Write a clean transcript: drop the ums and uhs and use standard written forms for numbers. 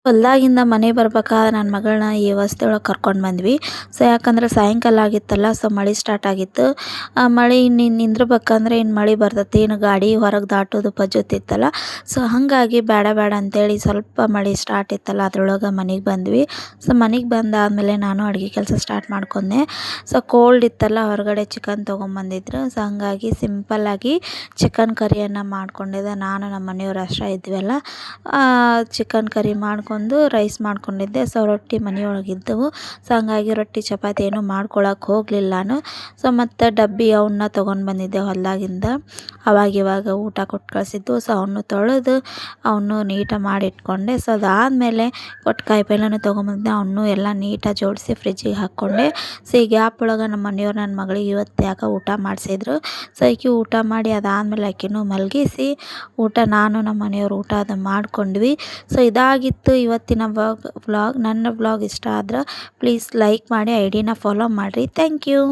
ಹೊಲ್ದಾಗಿಂದ ಮನೆಗೆ ಬರ್ಬೇಕಾದ್ರೆ ನನ್ನ ಮಗಳನ್ನ ಈ ವಸ್ತಿಯೊಳಗೆ ಕರ್ಕೊಂಡು ಬಂದ್ವಿ. ಸೊ ಯಾಕಂದ್ರೆ ಸಾಯಂಕಾಲ ಆಗಿತ್ತಲ್ಲ, ಸೊ ಮಳೆ ಸ್ಟಾರ್ಟ್ ಆಗಿತ್ತು. ಆ ಮಳೆ ನಿಂದ್ರಬೇಕಂದ್ರೆ ಇನ್ನು ಮಳೆ ಬರ್ತೈತಿ, ಇನ್ನು ಗಾಡಿ ಹೊರಗೆ ದಾಟೋದು ಪಜ್ಜೊತ್ತಿತ್ತಲ್ಲ. ಸೊ ಹಾಗಾಗಿ ಬೇಡ ಬೇಡ ಅಂತೇಳಿ ಸ್ವಲ್ಪ ಮಳೆ ಸ್ಟಾರ್ಟ್ ಇತ್ತಲ್ಲ ಅದ್ರೊಳಗೆ ಮನೆಗೆ ಬಂದ್ವಿ. ಸೊ ಮನೆಗೆ ಬಂದಾದಮೇಲೆ ನಾನು ಅಡುಗೆ ಕೆಲಸ ಸ್ಟಾರ್ಟ್ ಮಾಡ್ಕೊಂಡೆ. ಸೊ ಕೋಲ್ಡ್ ಇತ್ತಲ್ಲ, ಹೊರಗಡೆ ಚಿಕನ್ ತೊಗೊಂಬಂದಿದ್ರು. ಸೊ ಹಾಗಾಗಿ ಸಿಂಪಲ್ಲಾಗಿ ಚಿಕನ್ ಕರಿಯನ್ನು ಮಾಡ್ಕೊಂಡಿದ್ದೆ. ನಾನು ನಮ್ಮ ಮನೆಯವ್ರು ಅಷ್ಟೇ ಇದ್ವಲ್ಲ. ಚಿಕನ್ ಕರಿ ಮಾಡ್ಕೊಂಡು ರೈಸ್ ಮಾಡ್ಕೊಂಡಿದ್ದೆ. ಸೊ ರೊಟ್ಟಿ ಮನೆಯೊಳಗಿದ್ದವು. ಸೊ ಹಂಗಾಗಿ ರೊಟ್ಟಿ ಚಪಾತಿ ಏನು ಮಾಡ್ಕೊಳಕ್ಕೆ ಹೋಗಲಿಲ್ಲ ನಾನು. ಸೊ ಮತ್ತು ಡಬ್ಬಿ ಅವನ್ನ ತೊಗೊಂಡು ಬಂದಿದ್ದೆ ಹೊಲದಾಗಿಂದ. ಅವಾಗಿವಾಗ ಊಟ ಕೊಟ್ಟು ಕಳಿಸಿದ್ದು. ಸೊ ಅವನು ತೊಳೆದು ಅವನು ನೀಟಾಗಿ ಮಾಡಿಟ್ಕೊಂಡೆ. ಸೊ ಅದಾದಮೇಲೆ ಒಟ್ಟು ಕಾಯಿಪಲ್ಯನೂ ತೊಗೊಂಬಂದಿದ್ದೆ. ಅವನು ಎಲ್ಲ ನೀಟಾಗಿ ಜೋಡಿಸಿ ಫ್ರಿಜ್ಜಿಗೆ ಹಾಕ್ಕೊಂಡೆ. ಸೊ ಈ ಗ್ಯಾಪ್ ಒಳಗೆ ನಮ್ಮ ಮನೆಯವ್ರು ನನ್ನ ಮಗಳಿಗೆ ಇವತ್ತು ಯಾಕೆ ಊಟ ಮಾಡಿಸಿದ್ರು. ಸೊ ಆಕೆ ಊಟ ಮಾಡಿ ಅದಾದಮೇಲೆ ಆಕೆನೂ ಮಲಗಿಸಿ ನಾನು ನಮ್ಮ ಮನೆಯವ್ರು ಊಟ ಅದು ಮಾಡ್ಕೊಂಡ್ವಿ. ಸೊ ಇದಾಗಿತ್ತು ಇವತ್ತಿನ ವ್ಲಾಗ್. ನನ್ನ ವ್ಲಾಗ್ ಇಷ್ಟ ಆದ್ರೆ ಪ್ಲೀಸ್ ಲೈಕ್ ಮಾಡಿ, ಐ ಡಿನ ಫಾಲೋ ಮಾಡಿರಿ. Thank you.